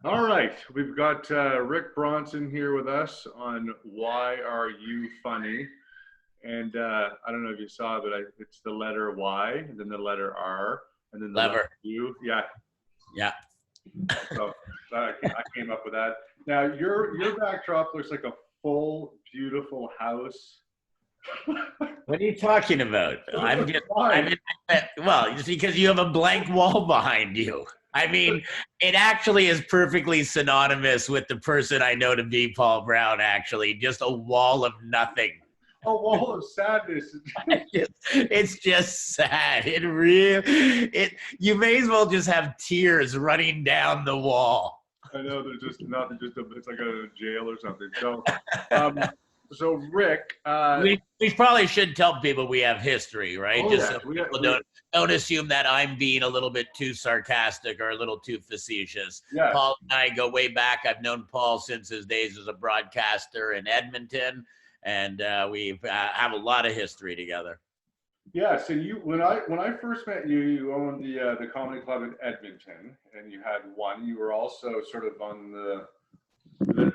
All right, we've got Rick Bronson here with us on YRU Funny. And I don't know if you saw, but it's the letter Y, and then the letter R, and then the letter Lever. U. Yeah, Yeah. so I came up with that. Now, your backdrop looks like a full, beautiful house. What are you talking about? Why? Well, just because you have a blank wall behind you. I mean, it actually is perfectly synonymous with the person I know to be Paul Brown, actually. Just a wall of nothing. A wall of sadness. It's just sad. You may as well just have tears running down the wall. I know there's just nothing. It's like a jail or something. Um, so Rick, We probably should tell people we have history, right? oh Just yeah, so people don't assume that I'm being a little bit too sarcastic or a little too facetious. yes. Paul and I go way back. I've known Paul since his days as a broadcaster in Edmonton, and we have a lot of history together. Yes, and when I first met you, you owned the comedy club in Edmonton, and you had one. You were also sort of on the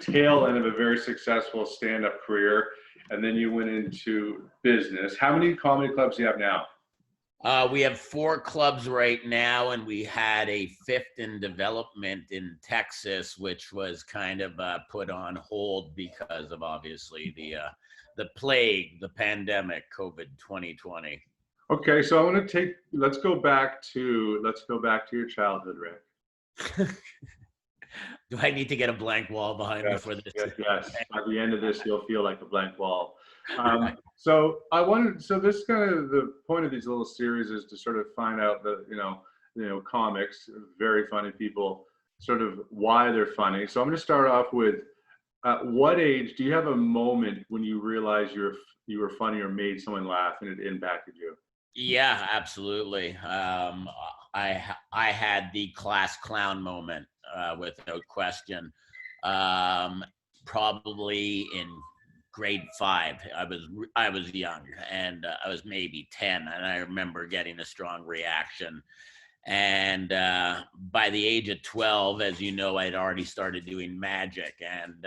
tail end of a very successful stand-up career, and then you went into business. How many comedy clubs do you have now? We have 4 clubs right now, and we had a 5th in development in Texas, which was kind of put on hold because of obviously the plague, the pandemic, COVID 2020. Okay, so let's go back to your childhood, Rick. Do I need to get a blank wall behind me for this? Yes. By the end of this, you'll feel like a blank wall. So this kind of the point of these little series is to sort of find out comics, very funny people, sort of why they're funny. So I'm going to start off with, at what age do you have a moment when you realize you were funny or made someone laugh and it impacted you? Yeah, absolutely. I had the class clown moment, without question. Probably in grade 5. I was young, and I was maybe 10, and I remember getting a strong reaction. And by the age of 12, as you know, I'd already started doing magic, and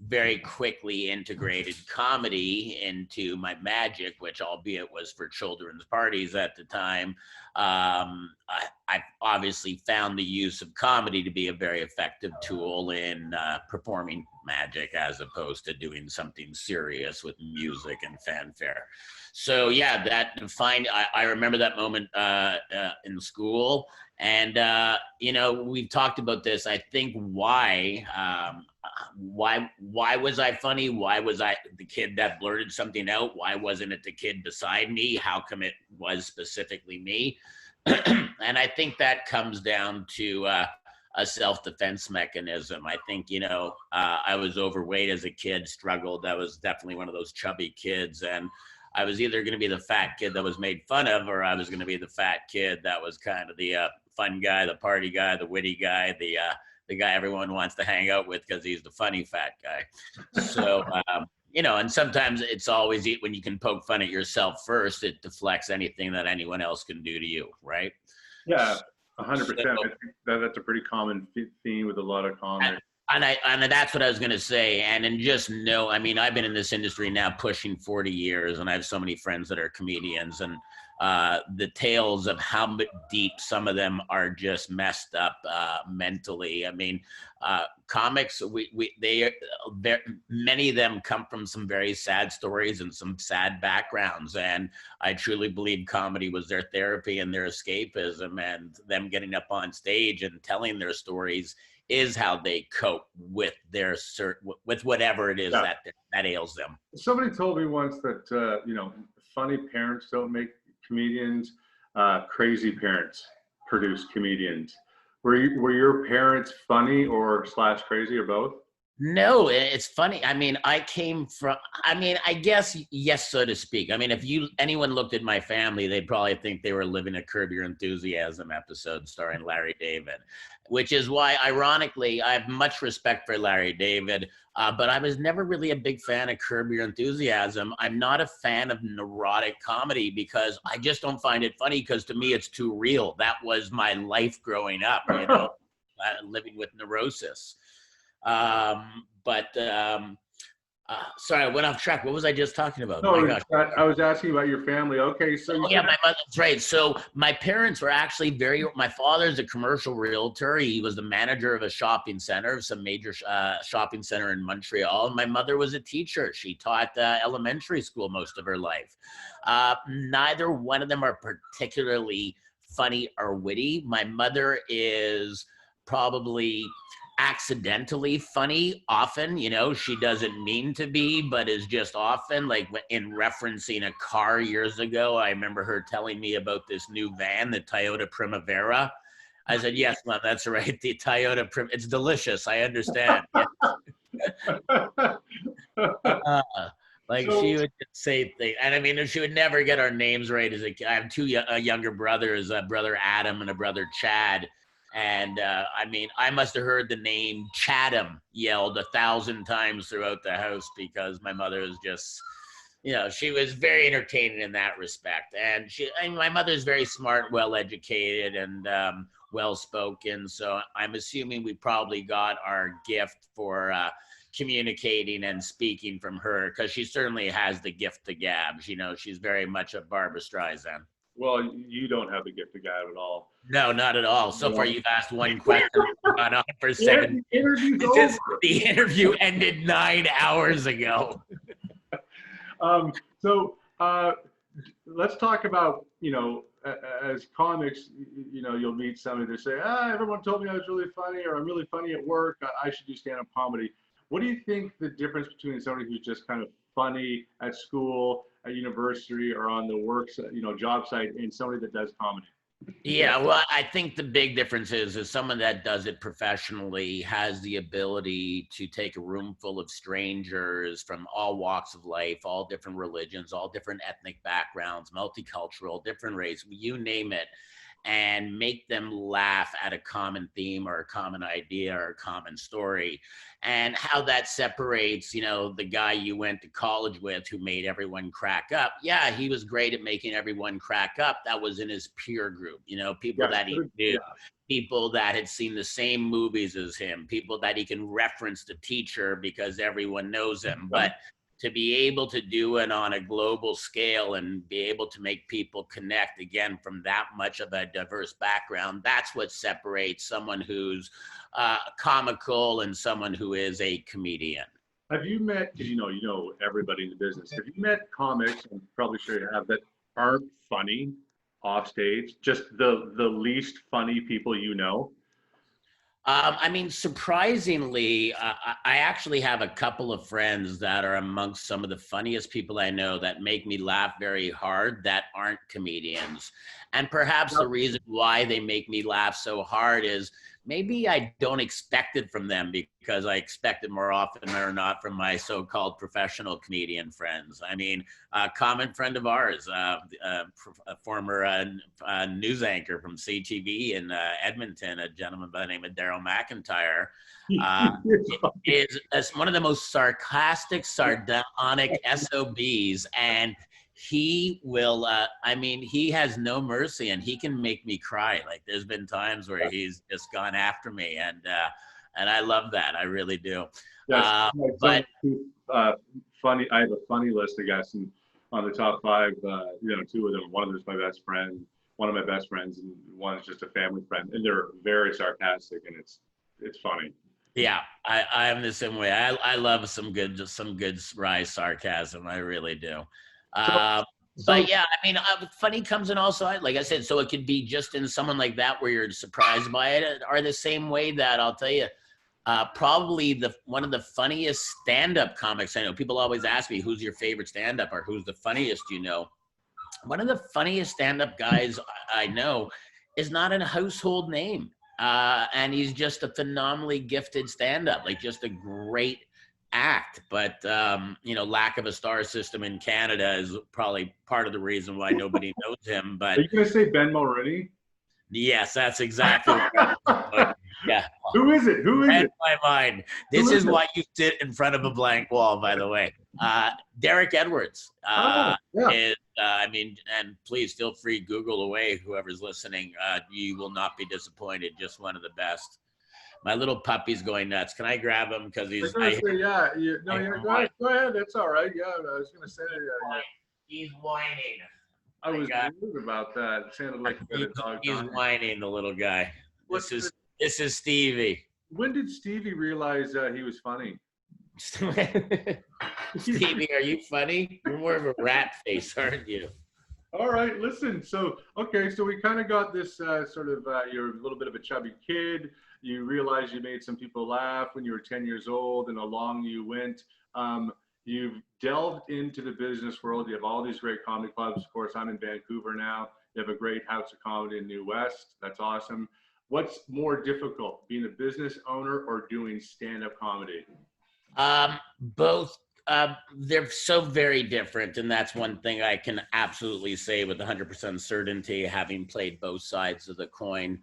very quickly integrated comedy into my magic, which albeit was for children's parties at the time. I obviously found the use of comedy to be a very effective tool in performing magic, as opposed to doing something serious with music and fanfare. So yeah, that defined. I remember that moment in school, and we've talked about this. I think why was I funny? Why was I the kid that blurted something out? Why wasn't it the kid beside me? How come it was specifically me? And I think that comes down to a self-defense mechanism. I think, I was overweight as a kid, struggled. I was definitely one of those chubby kids, and I was either going to be the fat kid that was made fun of, or I was going to be the fat kid that was kind of the fun guy, the party guy, the witty guy, the guy everyone wants to hang out with because he's the funny fat guy. So, and sometimes it's always when you can poke fun at yourself first, it deflects anything that anyone else can do to you, right? Yeah, 100%. I think that's a pretty common theme with a lot of comics. And that's what I was going to say. And then just know, I mean, I've been in this industry now pushing 40 years, and I have so many friends that are comedians, and the tales of how deep some of them are just messed up mentally. I mean, comics, many of them come from some very sad stories and some sad backgrounds. And I truly believe comedy was their therapy and their escapism, and them getting up on stage and telling their stories is how they cope with with whatever it is that ails them. Somebody told me once that funny parents don't make comedians, crazy parents produce comedians. Were your parents funny or / crazy or both? No, it's funny. I mean, I guess, yes, so to speak. I mean, if anyone looked at my family, they'd probably think they were living a Curb Your Enthusiasm episode starring Larry David, which is why, ironically, I have much respect for Larry David, but I was never really a big fan of Curb Your Enthusiasm. I'm not a fan of neurotic comedy because I just don't find it funny, because to me, it's too real. That was my life growing up, living with neurosis. Sorry, I went off track. What was I just talking about? No, My gosh. I was asking about your family. Okay, so you Oh yeah, my mother's right. So my parents were actually my father's a commercial realtor. He was the manager of a shopping center, some major shopping center in Montreal. And my mother was a teacher. She taught elementary school most of her life. Neither one of them are particularly funny or witty. My mother is probably accidentally funny often. She doesn't mean to be, but is just often, like in referencing a car years ago. I remember her telling me about this new van, the Toyota Primavera. I said, yes, Mom, that's right, the Toyota it's delicious, I understand. She would just say things, and I mean, she would never get our names right. I have two younger brothers, a brother Adam and a brother Chad. And I mean, I must have heard the name Chatham yelled 1,000 times throughout the house because my mother was just, she was very entertaining in that respect. And my mother's very smart, well-educated, and well-spoken. So I'm assuming we probably got our gift for communicating and speaking from her, because she certainly has the gift to gab. She's very much a Barbra Streisand. Well, you don't have the gift of gab at all. No, not at all. So far, you've asked one question. Gone on for 7. The interview ended 9 hours ago. So let's talk about, as comics, you'll meet somebody that say, everyone told me I was really funny, or I'm really funny at work. I should do stand-up comedy. What do you think the difference between somebody who's just kind of funny at school, at university, or on the work, job site, and somebody that does comedy? Yeah, well, I think the big difference is someone that does it professionally has the ability to take a room full of strangers from all walks of life, all different religions, all different ethnic backgrounds, multicultural, different race, you name it, and make them laugh at a common theme or a common idea or a common story. And how that separates, the guy you went to college with who made everyone crack up. Yeah, he was great at making everyone crack up. That was in his peer group, people that he knew, people that had seen the same movies as him, people that he can reference the teacher because everyone knows him. But to be able to do it on a global scale and be able to make people connect, again, from that much of a diverse background, that's what separates someone who's comical and someone who is a comedian. Have you met, because you know everybody in the business, have you met comics, I'm probably sure you have, that aren't funny off stage, just the least funny people you know? I mean, surprisingly, I actually have a couple of friends that are amongst some of the funniest people I know that make me laugh very hard that aren't comedians. And perhaps the reason why they make me laugh so hard is maybe I don't expect it from them, because I expect it more often or not from my so-called professional comedian friends. I mean, a common friend of ours, a former news anchor from CTV in Edmonton, a gentleman by the name of Daryl McIntyre, is one of the most sarcastic, sardonic SOBs, and he will, he has no mercy, and he can make me cry. Like, there's been times where he's just gone after me, and I love that. I really do. But funny, I have a funny list of guys, and on the top 5, two of them, one of them is my best friend, one of my best friends, and one is just a family friend, and they're very sarcastic, and it's funny. Yeah, I am the same way. I love some good wry sarcasm. I really do. But yeah, I mean, funny comes in also, like I said, so it could be just in someone like that where you're surprised by it, or the same way that I'll tell you, probably one of the funniest stand-up comics I know. People always ask me, who's your favorite stand-up, or who's the funniest you know? One of the funniest stand-up guys I know is not a household name. And he's just a phenomenally gifted stand-up, like just a great act. But, lack of a star system in Canada is probably part of the reason why nobody knows him. But are you going to say Ben Mulroney? Yes, that's exactly what yeah. Who is it? Who is it? My mind. This is why you sit in front of a blank wall, by the way. Derek Edwards is, and please feel free, Google away, whoever's listening. You will not be disappointed. Just one of the best. my little puppy's going nuts. Can I grab him? Because I was he's, gonna say, yeah, no, I yeah, hear him go whine. ahead, go ahead. That's all right. Yeah, I was gonna say, He's whining. I I was got, worried about that. It sounded like you had a dog he's dying. whining, the little guy. What's the, This is Stevie. when did Stevie realize he was funny? Stevie, are you funny? You're more of a rat face, aren't you? All right, listen. So, okay, so we kind of got this sort of, you're a little bit of a chubby kid. You realize you made some people laugh when you were 10 years old, and along you went. You've delved into the business world. You have all these great comedy clubs. Of course, I'm in Vancouver now. You have a great house of comedy in New West. That's awesome. What's more difficult, being a business owner or doing stand-up comedy? Both. They're so very different, and that's one thing I can absolutely say with 100% certainty, having played both sides of the coin,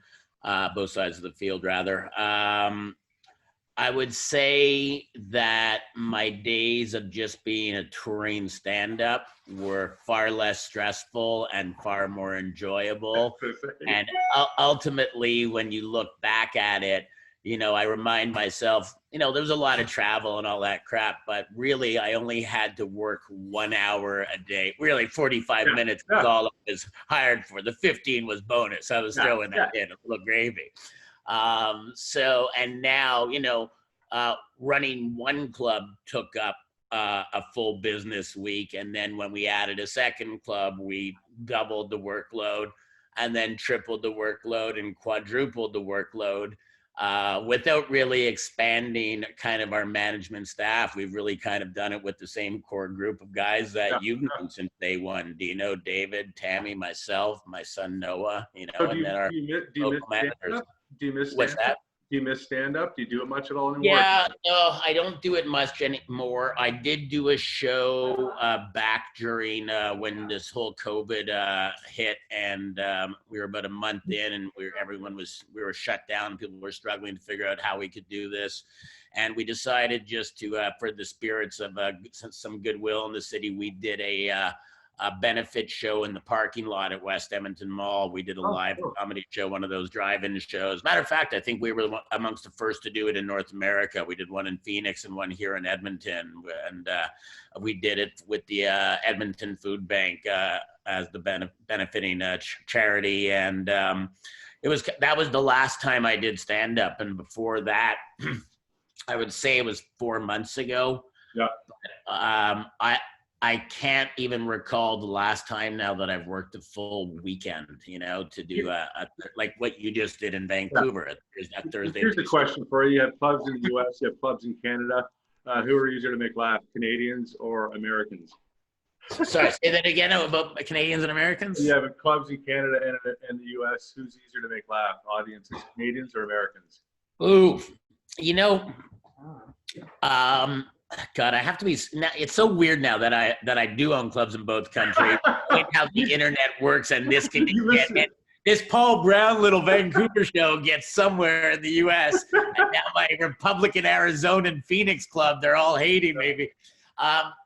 both sides of the field, rather. I would say that my days of just being a touring stand-up were far less stressful and far more enjoyable. And ultimately, when you look back at it, you know, I remind myself, you know, there was a lot of travel and all that crap, but really I only had to work 1 hour a day. Really 45 minutes was all I was hired for. The 15 was bonus. I was throwing that in, a little gravy. So, and now, you know, running one club took up a full business week. And then when we added a second club, we doubled the workload and then tripled the workload and quadrupled the workload. Without really expanding kind of our management staff. We've really kind of done it with the same core group of guys that you've known since day one. Dino, David, Tammy, myself, my son Noah, you know, So and then our local managers. Do you miss What's that? Do you miss stand-up? Do you do it much at all anymore? Yeah, no, I don't do it much anymore. I did do a show back during when this whole COVID hit, and we were about a month in, and we were shut down. People were struggling to figure out how we could do this, and we decided just to, for the spirits of some goodwill in the city, we did a benefit show in the parking lot at West Edmonton Mall. We did a live comedy show, one of those drive-in shows. Matter of fact, I think we were amongst the first to do it in North America. We did one in Phoenix and one here in Edmonton. And we did it with the Edmonton Food Bank as the benefiting charity. And that was the last time I did stand-up. And before that, I would say it was 4 months ago. Yeah. I can't even recall the last time now that I've worked a full weekend, you know, to do like what you just did in Vancouver. That Thursday. Here's the question for you. You have clubs in the US, you have clubs in Canada. Who are easier to make laugh, Canadians or Americans? Sorry, say that again about Canadians and Americans? You have clubs in Canada and the US. Who's easier to make laugh, audiences, Canadians or Americans? Ooh, you know, God, I have to be. Now, it's so weird now that I do own clubs in both countries. And how the internet works, and this can get this Paul Brown little Vancouver show gets somewhere in the U.S. And now my Republican Arizona and Phoenix club, they're all hating me.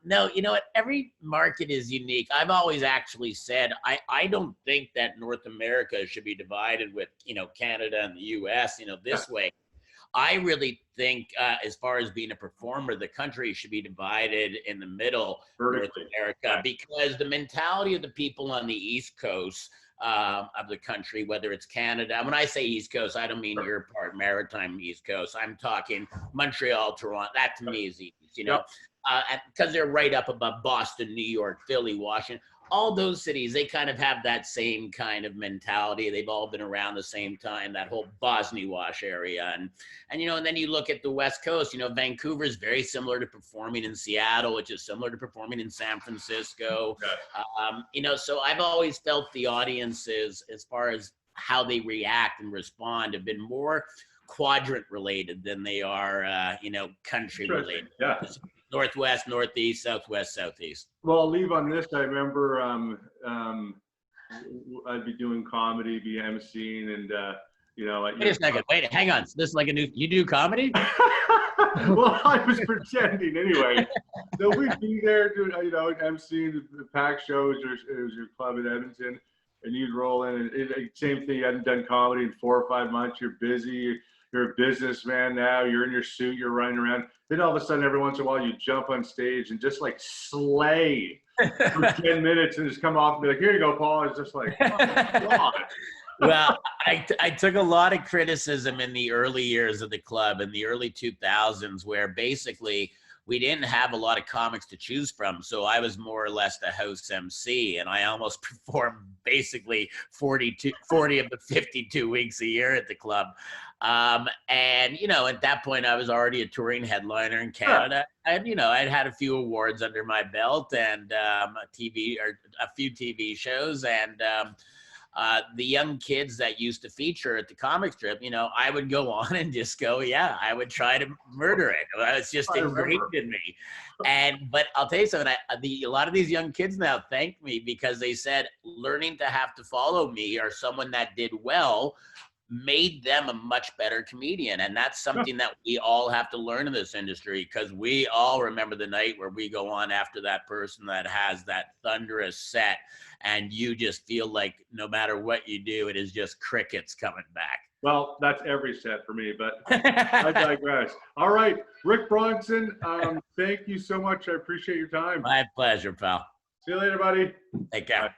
No, you know what? Every market is unique. I've always actually said I don't think that North America should be divided with, you know, Canada and the U.S. You know, this way. I really think, as far as being a performer, the country should be divided in the middle, North America, because the mentality of the people on the East Coast of the country, whether it's Canada, when I say East Coast, I don't mean your part, maritime East Coast. I'm talking Montreal, Toronto. That to me is East, you know, because they're right up above Boston, New York, Philly, Washington. All those cities, they kind of have that same kind of mentality. They've all been around the same time, that whole Bosnia-Wash area. And you know, and then you look at the West Coast, you know, Vancouver is very similar to performing in Seattle, which is similar to performing in San Francisco. You know, so I've always felt the audiences, as far as how they react and respond, have been more quadrant related than they are, you know, country related. Yeah. Northwest, Northeast, Southwest, Southeast. Well, I'll leave on this. I remember I'd be doing comedy, be emceeing, and you know. Wait a second. Wait, hang on. This is like a new. You do comedy? Well, I was pretending anyway. So we'd be there, you know, emceeing the pack shows. It was your club in Edmonton, and you'd roll in. And same thing. You hadn't done comedy in 4 or 5 months. You're busy. you're a businessman now, you're in your suit, you're running around. Then all of a sudden, every once in a while, you jump on stage and just like slay for 10 minutes and just come off and be like, here you go, Paul. It's just like, oh my God. Well, I took a lot of criticism in the early years of the club, in the early 2000s, where basically we didn't have a lot of comics to choose from. So I was more or less the house MC, and I almost performed basically 40 of the 52 weeks a year at the club. And, you know, at that point, I was already a touring headliner in Canada. And, you know, I'd had a few awards under my belt and a few TV shows. And the young kids that used to feature at the comic strip, you know, I would go on and just go, yeah, I would try to murder it. It's just ingrained in me. But I'll tell you something, a lot of these young kids now thank me because they said learning to have to follow me or someone that did well made them a much better comedian. And that's something that we all have to learn in this industry, because we all remember the night where we go on after that person that has that thunderous set and you just feel like no matter what you do, it is just crickets coming back. Well, that's every set for me, but I digress. All right, Rick Bronson, thank you so much. I appreciate your time. My pleasure, pal. See you later, buddy. Take care. Bye.